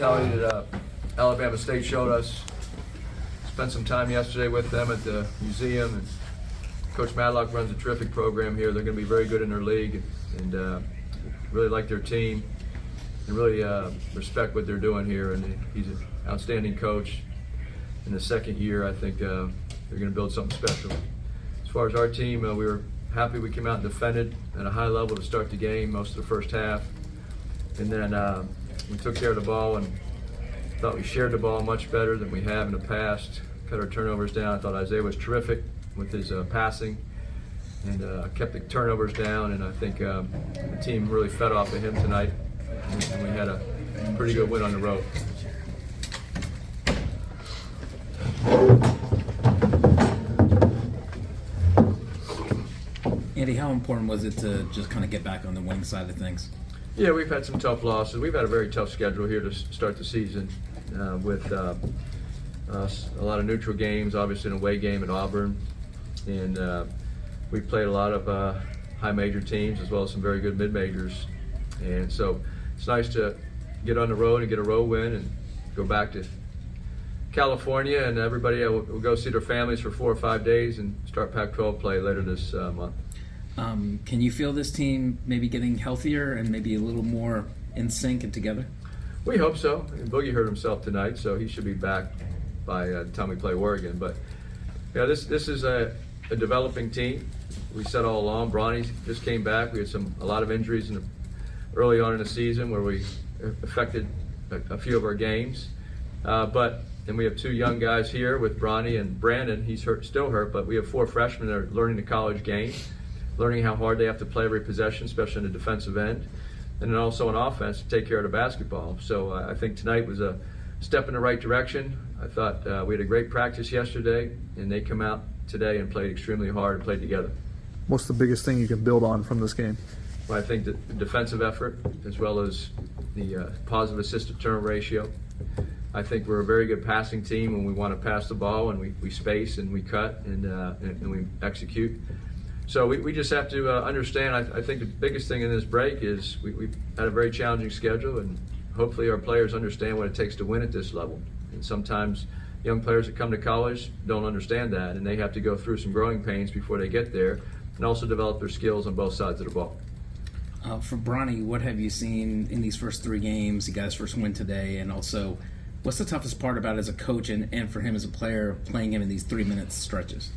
hospitality that Alabama State showed us. Spent some time yesterday with them at the museum, and Coach Madlock runs a terrific program here. They're going to be very good in their league, and really like their team, and really respect what they're doing here. And he's an outstanding coach. In the second year, I think they're going to build something special. As far as our team, we were happy we came out and defended at a high level to start the game most of the first half, and then we took care of the ball and thought we shared the ball much better than we have in the past. Cut our turnovers down. I thought Isaiah was terrific with his passing, and kept the turnovers down, and I think the team really fed off of him tonight, and we had a pretty good win on the road. Andy, how important was it to just kind of get back on the winning side of things? Yeah, we've had some tough losses. We've had a very tough schedule here to start the season with a lot of neutral games, obviously an away game at Auburn, and we played a lot of high major teams as well as some very good mid-majors, and so it's nice to get on the road and get a road win and go back to California, and everybody will go see their families for 4 or 5 days and start Pac-12 play later this month. Can you feel this team maybe getting healthier and maybe a little more in sync and together? We hope so. And Boogie hurt himself tonight, so he should be back by the time we play Oregon. But yeah, this is a developing team. We said all along, Bronny just came back. We had a lot of injuries early on in the season where we affected a few of our games. And we have 2 young guys here with Bronny and Brandon. He's still hurt, but we have 4 freshmen that are learning the college game, learning how hard they have to play every possession, especially on the defensive end, and then also on offense to take care of the basketball. So I think tonight was a step in the right direction. I thought we had a great practice yesterday, and they come out today and played extremely hard and played together. What's the biggest thing you can build on from this game? Well, I think the defensive effort, as well as the positive assist-to-turnover ratio. I think we're a very good passing team when we want to pass the ball, and we space and we cut and we execute. So we just have to understand. I think the biggest thing in this break is we've had a very challenging schedule, and hopefully our players understand what it takes to win at this level. And sometimes young players that come to college don't understand that, and they have to go through some growing pains before they get there, and also develop their skills on both sides of the ball. For Bronny, what have you seen in these first 3 games? You guys' first win today, and also what's the toughest part about it as a coach and for him as a player playing him in these 3-minute stretches?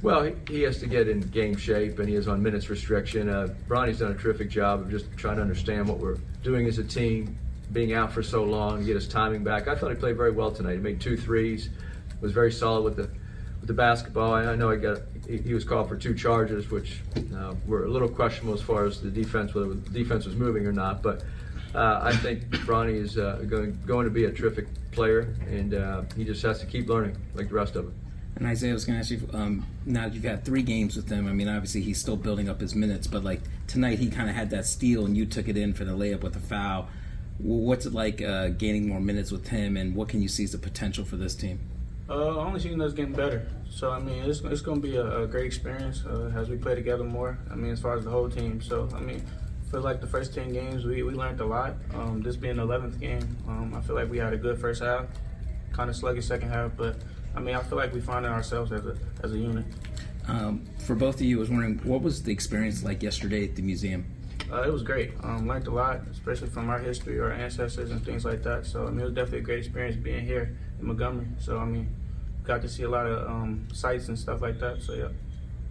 Well, he has to get in game shape, and he is on minutes restriction. Bronny's done a terrific job of just trying to understand what we're doing as a team, being out for so long, and get his timing back. I thought he played very well tonight. He made 2 threes, was very solid with the basketball. I know he was called for 2 charges, which were a little questionable as far as the defense, whether the defense was moving or not. But I think Bronny is going to be a terrific player, and he just has to keep learning like the rest of them. And Isaiah, I was going to ask you, now that you've had 3 games with him, I mean, obviously he's still building up his minutes, but like tonight he kind of had that steal and you took it in for the layup with a foul. What's it like gaining more minutes with him, and what can you see as the potential for this team? Only seeing us getting better. So, I mean, it's going to be a great experience as we play together more, I mean, as far as the whole team. So, I mean, I feel like the first 10 games we learned a lot. This being the 11th game, I feel like we had a good first half, kind of sluggish second half, but I mean, I feel like we found ourselves as a unit. For both of you, I was wondering, what was the experience like yesterday at the museum? It was great. Learned a lot, especially from our history, our ancestors, and things like that. So, I mean, it was definitely a great experience being here in Montgomery. So, I mean, got to see a lot of sights and stuff like that. So, yeah.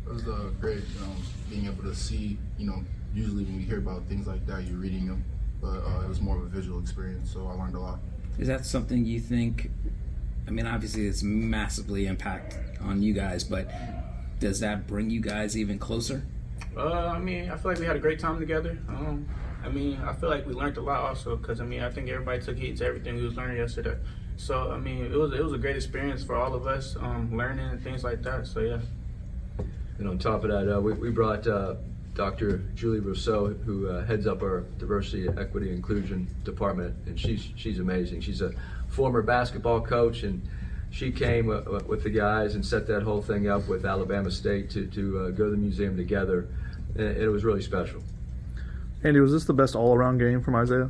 It was great, being able to see, usually when we hear about things like that, you're reading them, but it was more of a visual experience, so I learned a lot. Is that something you think, I mean, obviously it's massively impact on you guys, but does that bring you guys even closer? I mean, I feel like we had a great time together. I mean, I feel like we learned a lot also because, I mean, I think everybody took heed to everything we was learning yesterday. So, I mean, it was a great experience for all of us, learning and things like that. So, yeah. And on top of that, we brought Dr. Julie Rousseau, who heads up our diversity, equity, inclusion department, and she's amazing. She's a former basketball coach, and she came with the guys and set that whole thing up with Alabama State to go to the museum together, and it was really special. Andy, was this the best all-around game from Isaiah?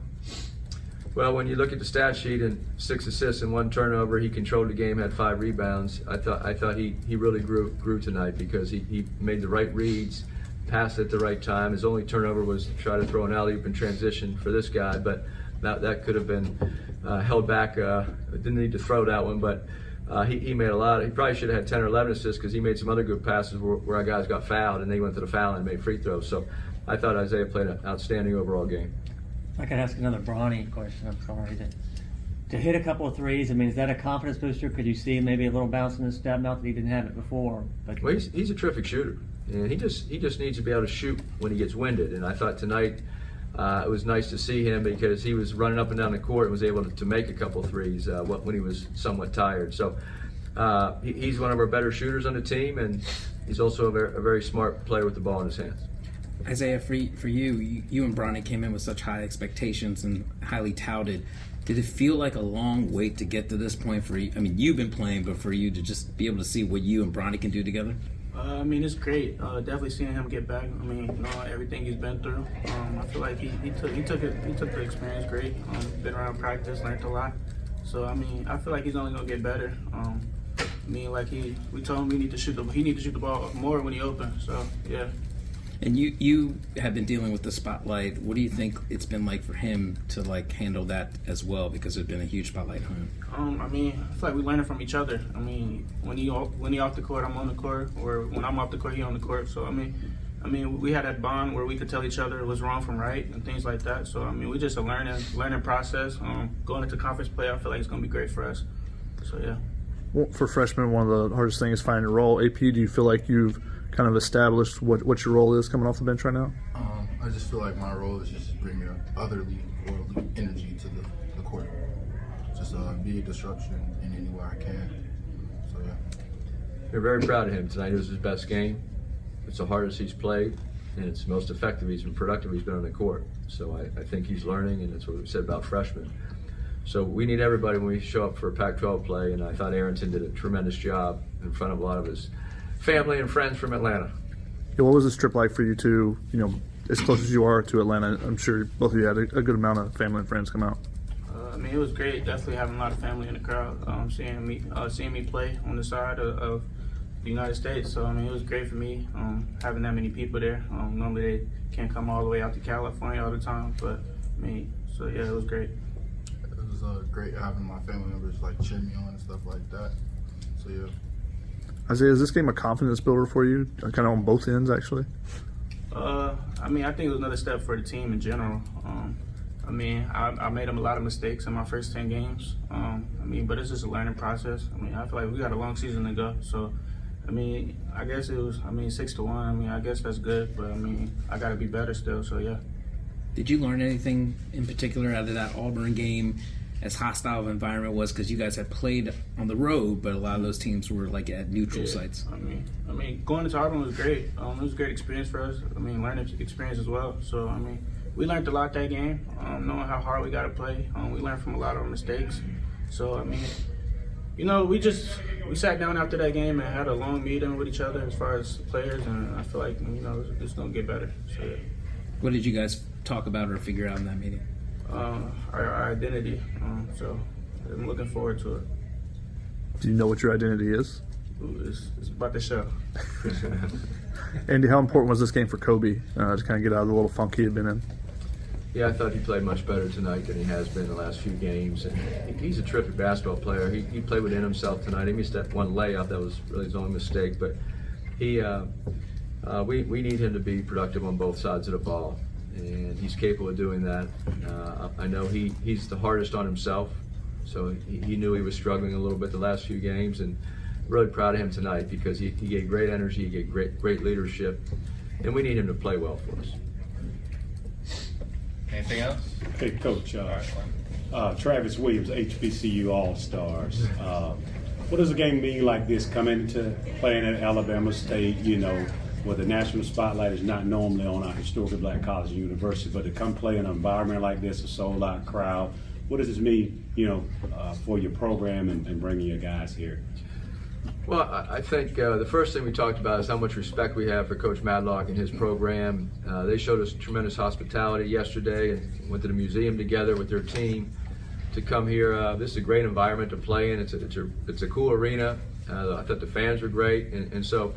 Well, when you look at the stat sheet and 6 assists and 1 turnover, he controlled the game, had 5 rebounds. I thought he really grew tonight because he made the right reads, passed at the right time. His only turnover was to try to throw an alley-oop in transition for this guy, but that could have been held back. Didn't need to throw that one, but he made a lot. He probably should have had 10 or 11 assists because he made some other good passes where our guys got fouled and they went to the foul and made free throws. So I thought Isaiah played an outstanding overall game. I could ask another Bronny question. I'm sorry. To hit a couple of threes, I mean, is that a confidence booster? Could you see maybe a little bounce in his step? Not that he didn't have it before. But Well, he's a terrific shooter, and he just needs to be able to shoot when he gets winded. And I thought tonight it was nice to see him because he was running up and down the court and was able to make a couple threes when he was somewhat tired. So he's one of our better shooters on the team, and he's also a very smart player with the ball in his hands. Isaiah, for you and Bronny came in with such high expectations and highly touted. Did it feel like a long wait to get to this point for you? I mean, you've been playing, but for you to just be able to see what you and Bronny can do together? I mean, it's great. Definitely seeing him get back. I mean, everything he's been through. I feel like he took the experience great. Been around practice, learned a lot. So I mean, I feel like he's only gonna get better. I mean, like we told him he need to shoot the ball more when he opens. So yeah. And you have been dealing with the spotlight. What do you think it's been like for him to handle that as well? Because there's been a huge spotlight on him. I mean, I feel like we learning from each other. I mean, when he off the court, I'm on the court, or when I'm off the court, he on the court. So I mean, we had that bond where we could tell each other what's wrong from right and things like that. So I mean, we just a learning process. Going into conference play, I feel like it's gonna be great for us. So yeah. Well, for freshmen, one of the hardest things is finding a role. AP, do you feel like you've kind of established what your role is coming off the bench right now? I just feel like my role is just bringing otherly worldly energy to the court. Just be a disruption in any way I can. So yeah. We're very proud of him tonight. It was his best game. It's the hardest he's played, and it's the most effective he's been, productive he's been on the court. So I think he's learning, and that's what we said about freshmen. So we need everybody when we show up for Pac-12 play, and I thought Arrinten did a tremendous job in front of a lot of his family and friends from Atlanta. Yeah, what was this trip like for you two, as close as you are to Atlanta? I'm sure both of you had a good amount of family and friends come out. I mean, it was great. Definitely having a lot of family in the crowd. Seeing me play on the side of the United States. So I mean, it was great for me having that many people there. Normally they can't come all the way out to California all the time, but I mean, so yeah, it was great. It was great having my family members cheer me on and stuff like that. So yeah. Isaiah, is this game a confidence builder for you, kind of on both ends, actually? I mean, I think it was another step for the team in general. I mean, I made a lot of mistakes in my first 10 games. I mean, but it's just a learning process. I mean, I feel like we got a long season to go. So, I mean, I guess it was, 6-1. I mean, I guess that's good, but I mean, I got to be better still, so yeah. Did you learn anything in particular out of that Auburn game, as hostile of an environment was? Because you guys had played on the road, but a lot of those teams were at neutral sites. I mean, going into Auburn was great. It was a great experience for us. I mean, learning experience as well. So, I mean, we learned a lot that game, knowing how hard we got to play. We learned from a lot of our mistakes. So, I mean, we sat down after that game and had a long meeting with each other as far as players, and I feel like, it's going to get better. So, yeah. What did you guys talk about or figure out in that meeting? Our identity. So I'm looking forward to it. Do you know what your identity is? It's about to show. Andy, how important was this game for Kobe to kind of get out of the little funk he had been in? Yeah, I thought he played much better tonight than he has been the last few games. And he's a terrific basketball player. He played within himself tonight. He missed that one layup. That was really his only mistake. But we need him to be productive on both sides of the ball. And he's capable of doing that. I know he's the hardest on himself, so he knew he was struggling a little bit the last few games, and really proud of him tonight because he gave great energy, he gave great leadership, and we need him to play well for us. Anything else? Hey, Coach. Travis Williams, HBCU All-Stars. What does a game mean like this, coming into playing at Alabama State, where the national spotlight is not normally on our historically black college and university, but to come play in an environment like this, a sold-out crowd, what does this mean, for your program and bringing your guys here? Well, I think the first thing we talked about is how much respect we have for Coach Madlock and his program. They showed us tremendous hospitality yesterday and went to the museum together with their team. to come here. This is a great environment to play in. It's a cool arena. I thought the fans were great, and so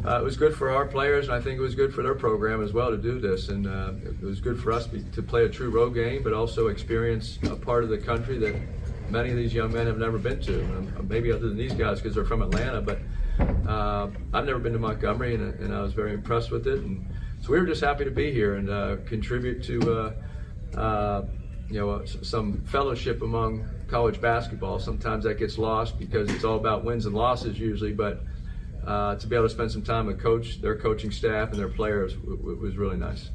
it was good for our players, and I think it was good for their program as well to do this. And it was good for us to play a true road game, but also experience a part of the country that many of these young men have never been to. Maybe other than these guys because they're from Atlanta, but I've never been to Montgomery, and I was very impressed with it. And so we were just happy to be here and contribute to some fellowship among college basketball. Sometimes that gets lost because it's all about wins and losses usually, but to be able to spend some time with their coaching staff and their players was really nice.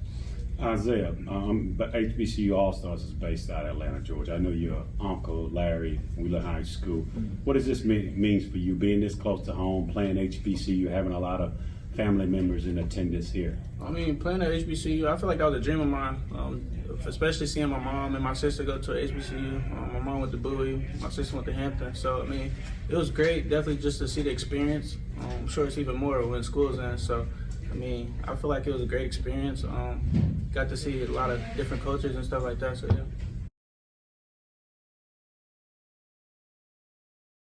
Isaiah, but HBCU All-Stars is based out of Atlanta, Georgia. I know your uncle, Larry, Wheeler High School. What does this mean for you, being this close to home, playing HBCU, having a lot of family members in attendance here? I mean, playing at HBCU, I feel like that was a dream of mine, especially seeing my mom and my sister go to HBCU. My mom went to Bowie, my sister went to Hampton. So, I mean, it was great, definitely just to see the experience. I'm sure it's even more when school's in. So, I mean, I feel like it was a great experience. Got to see a lot of different cultures and stuff like that. So, yeah.